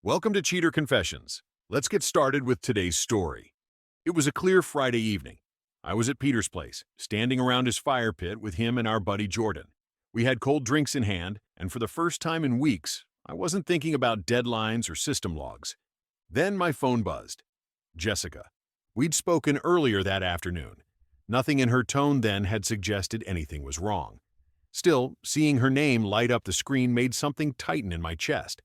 Welcome to Cheater Confessions. Let's get started with today's story. It was a clear Friday evening. I was at Peter's place, standing around his fire pit with him and our buddy Jordon. We had cold drinks in hand, and for the first time in weeks, I wasn't thinking about deadlines or system logs. Then my phone buzzed. Jessica. We'd spoken earlier that afternoon. Nothing in her tone then had suggested anything was wrong. Still, seeing her name light up the screen made something tighten in my chest.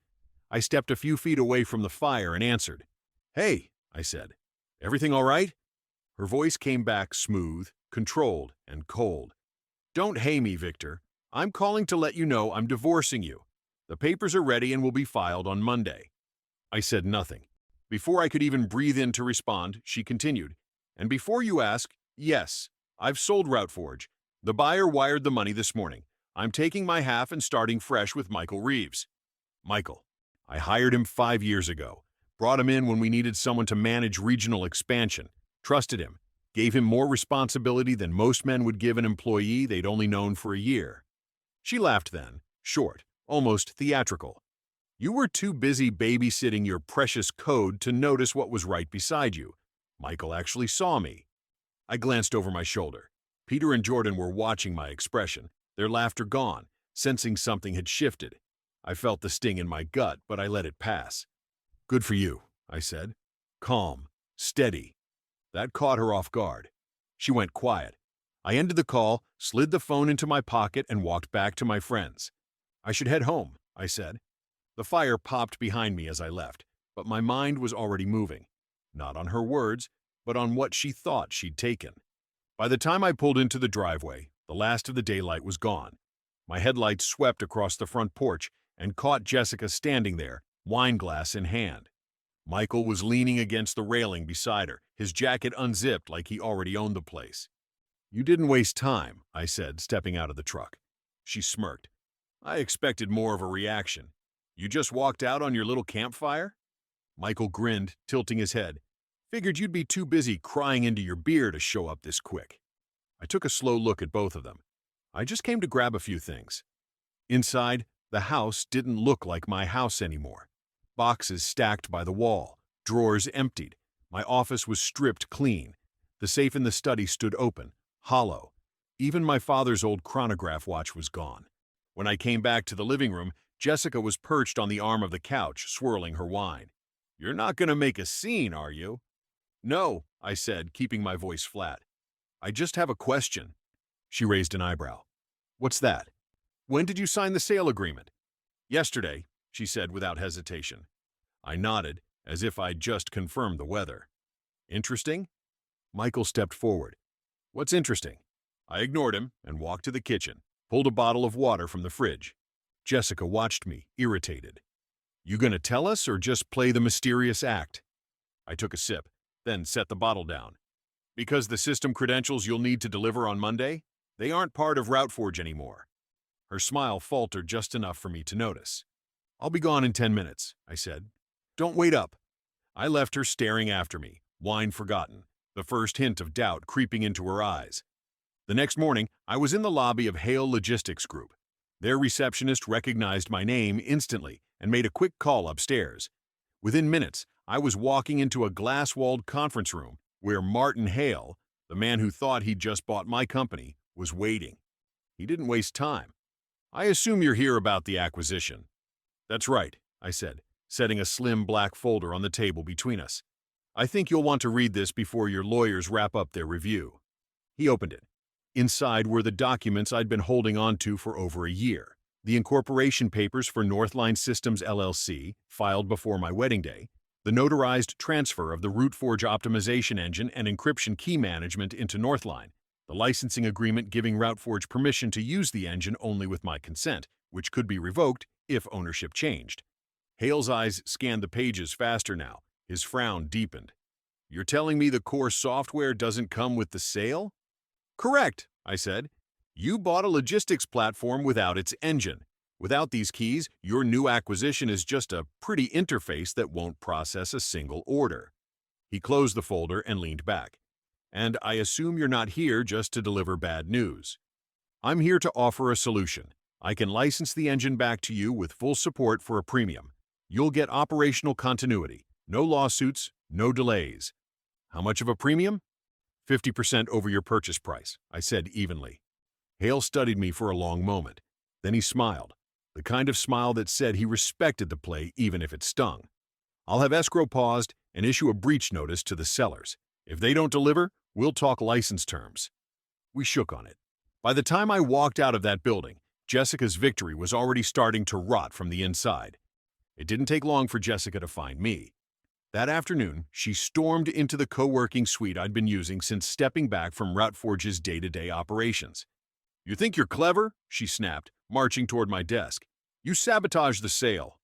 I stepped a few feet away from the fire and answered. "Hey," I said. "Everything all right?" Her voice came back smooth, controlled, and cold. "Don't hey me, Victor. I'm calling to let you know I'm divorcing you. The papers are ready and will be filed on Monday." I said nothing. Before I could even breathe in to respond, she continued. "And before you ask, yes, I've sold RouteForge. The buyer wired the money this morning. I'm taking my half and starting fresh with Michael Reeves." Michael. I hired him 5 years ago, brought him in when we needed someone to manage regional expansion, trusted him, gave him more responsibility than most men would give an employee they'd only known for a year. She laughed then, short, almost theatrical. "You were too busy babysitting your precious code to notice what was right beside you. Michael actually saw me." I glanced over my shoulder. Peter and Jordon were watching my expression, their laughter gone, sensing something had shifted. I felt the sting in my gut, but I let it pass. "Good for you," I said. Calm, steady. That caught her off guard. She went quiet. I ended the call, slid the phone into my pocket, and walked back to my friends. "I should head home," I said. The fire popped behind me as I left, but my mind was already moving. Not on her words, but on what she thought she'd taken. By the time I pulled into the driveway, the last of the daylight was gone. My headlights swept across the front porch and caught Jessica standing there, wineglass in hand. Michael was leaning against the railing beside her, his jacket unzipped like he already owned the place. "You didn't waste time," I said, stepping out of the truck. She smirked. "I expected more of a reaction. You just walked out on your little campfire?" Michael grinned, tilting his head. "Figured you'd be too busy crying into your beer to show up this quick." I took a slow look at both of them. "I just came to grab a few things." Inside, the house didn't look like my house anymore. Boxes stacked by the wall, drawers emptied. My office was stripped clean. The safe in the study stood open, hollow. Even my father's old chronograph watch was gone. When I came back to the living room, Jessica was perched on the arm of the couch, swirling her wine. "You're not going to make a scene, are you?" "No," I said, keeping my voice flat. "I just have a question." She raised an eyebrow. "What's that?" "When did you sign the sale agreement?" "Yesterday," she said without hesitation. I nodded, as if I'd just confirmed the weather. "Interesting?" Michael stepped forward. "What's interesting?" I ignored him and walked to the kitchen, pulled a bottle of water from the fridge. Jessica watched me, irritated. "You gonna tell us or just play the mysterious act?" I took a sip, then set the bottle down. "Because the system credentials you'll need to deliver on Monday, they aren't part of RouteForge anymore." Her smile faltered just enough for me to notice. "I'll be gone in 10 minutes, I said. "Don't wait up." I left her staring after me, wine forgotten, the first hint of doubt creeping into her eyes. The next morning, I was in the lobby of Hale Logistics Group. Their receptionist recognized my name instantly and made a quick call upstairs. Within minutes, I was walking into a glass-walled conference room where Martin Hale, the man who thought he'd just bought my company, was waiting. He didn't waste time. "I assume you're here about the acquisition." "That's right," I said, setting a slim black folder on the table between us. "I think you'll want to read this before your lawyers wrap up their review." He opened it. Inside were the documents I'd been holding on to for over a year. The incorporation papers for Northline Systems LLC, filed before my wedding day, the notarized transfer of the RouteForge optimization engine and encryption key management into Northline, the licensing agreement giving RouteForge permission to use the engine only with my consent, which could be revoked if ownership changed. Hale's eyes scanned the pages faster now. His frown deepened. "You're telling me the core software doesn't come with the sale?" "Correct," I said. "You bought a logistics platform without its engine. Without these keys, your new acquisition is just a pretty interface that won't process a single order." He closed the folder and leaned back. "And I assume you're not here just to deliver bad news." "I'm here to offer a solution. I can license the engine back to you with full support for a premium. You'll get operational continuity, no lawsuits, no delays. How much of a premium? 50% over your purchase price, I said evenly. Hale studied me for a long moment. Then he smiled, the kind of smile that said he respected the play even if it stung. I'll have escrow paused and issue a breach notice to the sellers. If they don't deliver, we'll talk license terms. We shook on it. By the time I walked out of that building, Jessica's victory was already starting to rot from the inside. It didn't take long for Jessica to find me. That afternoon, she stormed into the co-working suite I'd been using since stepping back from Routforge's day-to-day operations. "You think you're clever?" she snapped, marching toward my desk. "You sabotaged the sale."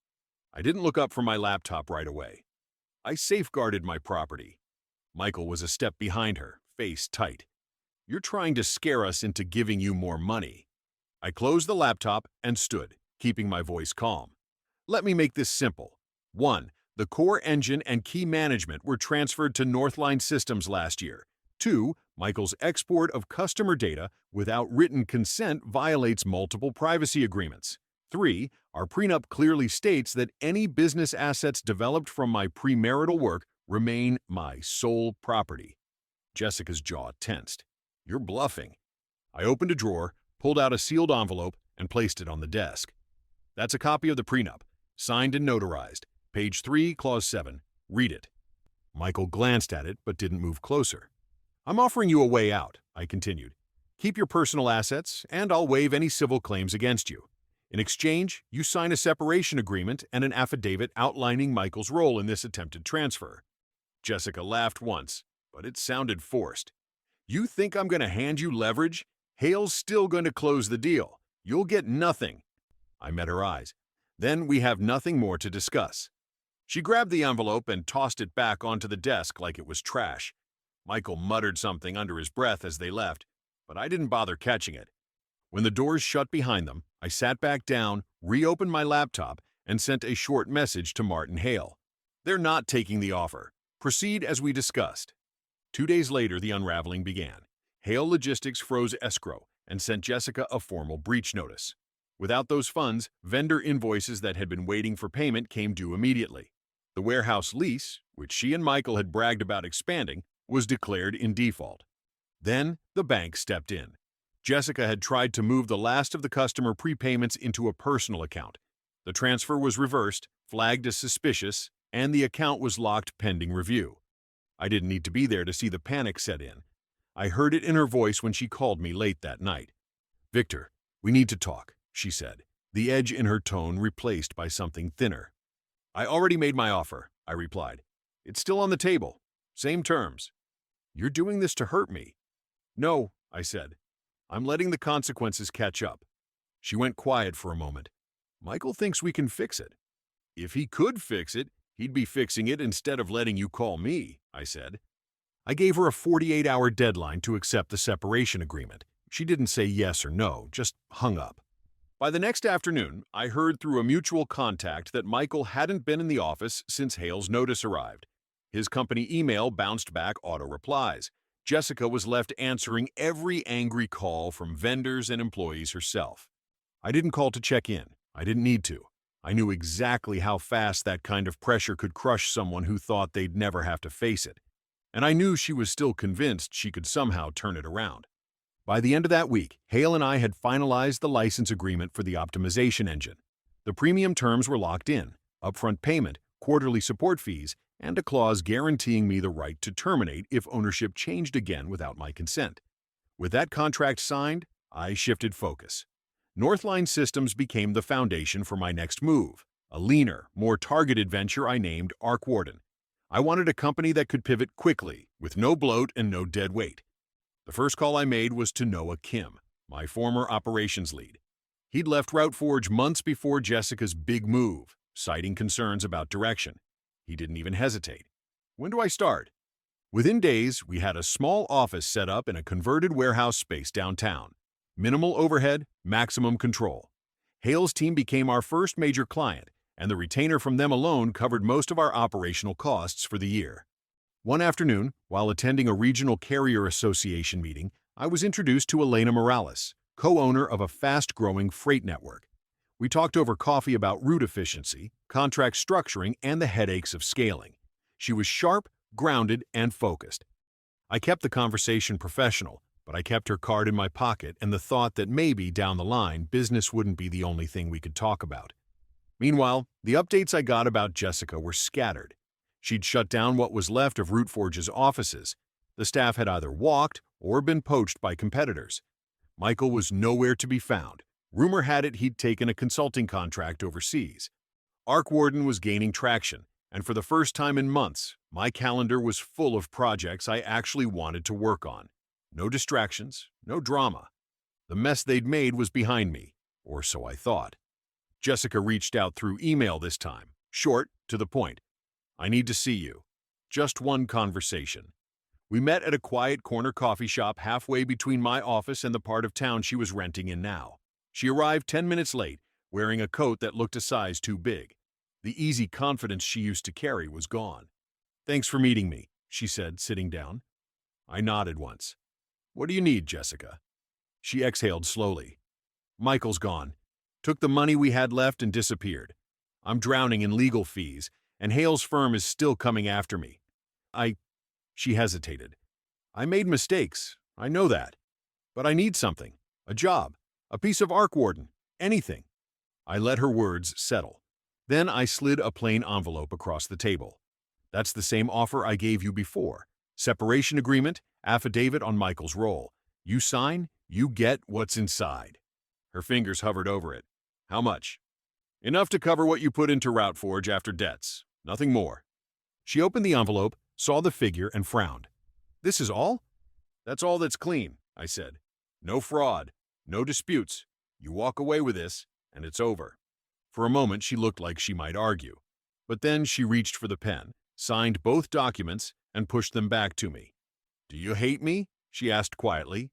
I didn't look up from my laptop right away. I safeguarded my property. Michael was a step behind her, face tight. "You're trying to scare us into giving you more money." I closed the laptop and stood, keeping my voice calm. "Let me make this simple. 1. The core engine and key management were transferred to Northline Systems last year. 2. Michael's export of customer data without written consent violates multiple privacy agreements. 3. Our prenup clearly states that any business assets developed from my premarital work remain my sole property." Jessica's jaw tensed. "You're bluffing." I opened a drawer, pulled out a sealed envelope, and placed it on the desk. "That's a copy of the prenup, signed and notarized. Page 3, Clause 7. Read it." Michael glanced at it but didn't move closer. "I'm offering you a way out," I continued. "Keep your personal assets, and I'll waive any civil claims against you. In exchange, you sign a separation agreement and an affidavit outlining Michael's role in this attempted transfer." Jessica laughed once, but it sounded forced. "You think I'm going to hand you leverage? Hale's still going to close the deal. You'll get nothing." I met her eyes. "Then we have nothing more to discuss." She grabbed the envelope and tossed it back onto the desk like it was trash. Michael muttered something under his breath as they left, but I didn't bother catching it. When the doors shut behind them, I sat back down, reopened my laptop, and sent a short message to Martin Hale. "They're not taking the offer. Proceed as we discussed." 2 days later, the unraveling began. Hale Logistics froze escrow and sent Jessica a formal breach notice. Without those funds, vendor invoices that had been waiting for payment came due immediately. The warehouse lease, which she and Michael had bragged about expanding, was declared in default. Then the bank stepped in. Jessica had tried to move the last of the customer prepayments into a personal account. The transfer was reversed, flagged as suspicious, and the account was locked pending review. I didn't need to be there to see the panic set in. I heard it in her voice when she called me late that night. "Victor, we need to talk," she said, the edge in her tone replaced by something thinner. "I already made my offer," I replied. "It's still on the table. Same terms." "You're doing this to hurt me." "No," I said. "I'm letting the consequences catch up." She went quiet for a moment. "Michael thinks we can fix it." "If he could fix it, he'd be fixing it instead of letting you call me," I said. I gave her a 48-hour deadline to accept the separation agreement. She didn't say yes or no, just hung up. By the next afternoon, I heard through a mutual contact that Michael hadn't been in the office since Hale's notice arrived. His company email bounced back auto-replies. Jessica was left answering every angry call from vendors and employees herself. I didn't call to check in. I didn't need to. I knew exactly how fast that kind of pressure could crush someone who thought they'd never have to face it. And I knew she was still convinced she could somehow turn it around. By the end of that week, Hale and I had finalized the license agreement for the optimization engine. The premium terms were locked in: upfront payment, quarterly support fees, and a clause guaranteeing me the right to terminate if ownership changed again without my consent. With that contract signed, I shifted focus. Northline Systems became the foundation for my next move, a leaner, more targeted venture I named Jordon. I wanted a company that could pivot quickly, with no bloat and no dead weight. The first call I made was to Noah Kim, my former operations lead. He'd left Routforge months before Jessica's big move, citing concerns about direction. He didn't even hesitate. "When do I start?" Within days, we had a small office set up in a converted warehouse space downtown. Minimal overhead, maximum control. Hale's team became our first major client, and the retainer from them alone covered most of our operational costs for the year. One afternoon, while attending a regional carrier association meeting, I was introduced to Elena Morales, co-owner of a fast-growing freight network. We talked over coffee about route efficiency, contract structuring, and the headaches of scaling. She was sharp, grounded, and focused. I kept the conversation professional, but I kept her card in my pocket and the thought that maybe, down the line, business wouldn't be the only thing we could talk about. Meanwhile, the updates I got about Jessica were scattered. She'd shut down what was left of Rootforge's offices. The staff had either walked or been poached by competitors. Michael was nowhere to be found. Rumor had it he'd taken a consulting contract overseas. Warden was gaining traction, and for the first time in months, my calendar was full of projects I actually wanted to work on. No distractions, no drama. The mess they'd made was behind me, or so I thought. Jessica reached out through email this time, short, to the point. I need to see you. Just one conversation. We met at a quiet corner coffee shop halfway between my office and the part of town she was renting in now. She arrived 10 minutes late, wearing a coat that looked a size too big. The easy confidence she used to carry was gone. "Thanks for meeting me," she said, sitting down. I nodded once. "What do you need, Jessica?" She exhaled slowly. "Michael's gone. Took the money we had left and disappeared. I'm drowning in legal fees, and Hale's firm is still coming after me. She hesitated. "I made mistakes, I know that. But I need something. A job. A piece of Warden. Anything." I let her words settle. Then I slid a plain envelope across the table. "That's the same offer I gave you before. Separation agreement, affidavit on Michael's role. You sign, you get what's inside." Her fingers hovered over it. "How much?" "Enough to cover what you put into Routeforge after debts. Nothing more." She opened the envelope, saw the figure, and frowned. "This is all?" "That's all that's clean," I said. "No fraud, no disputes. You walk away with this, and it's over." For a moment she looked like she might argue. But then she reached for the pen, signed both documents, and pushed them back to me. "Do you hate me?" she asked quietly.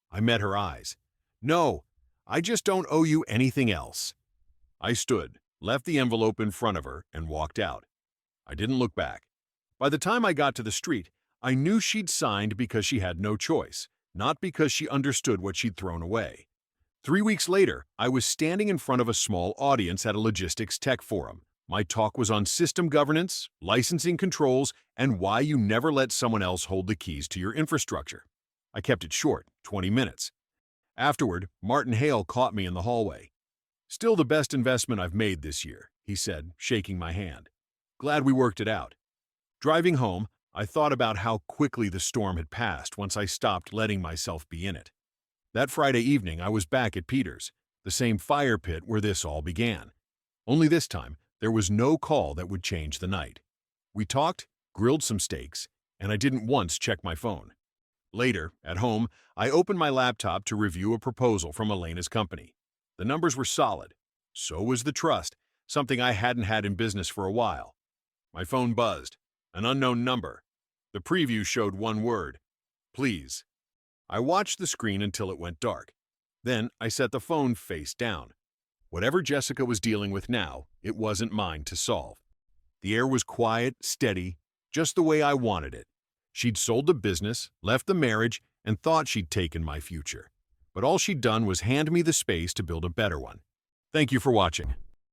I met her eyes. "No, I just don't owe you anything else." I stood, left the envelope in front of her, and walked out. I didn't look back. By the time I got to the street, I knew she'd signed because she had no choice, not because she understood what she'd thrown away. 3 weeks later, I was standing in front of a small audience at a logistics tech forum. My talk was on system governance, licensing controls, and why you never let someone else hold the keys to your infrastructure. I kept it short, 20 minutes. Afterward, Martin Hale caught me in the hallway. "Still the best investment I've made this year," he said, shaking my hand. "Glad we worked it out." Driving home, I thought about how quickly the storm had passed once I stopped letting myself be in it. That Friday evening, I was back at Peter's, the same fire pit where this all began. Only this time, there was no call that would change the night. We talked, grilled some steaks, and I didn't once check my phone. Later, at home, I opened my laptop to review a proposal from Elena's company. The numbers were solid. So was the trust, something I hadn't had in business for a while. My phone buzzed. An unknown number. The preview showed one word: "Please." I watched the screen until it went dark. Then I set the phone face down. Whatever Jessica was dealing with now, it wasn't mine to solve. The air was quiet, steady, just the way I wanted it. She'd sold the business, left the marriage, and thought she'd taken my future. But all she'd done was hand me the space to build a better one. Thank you for watching.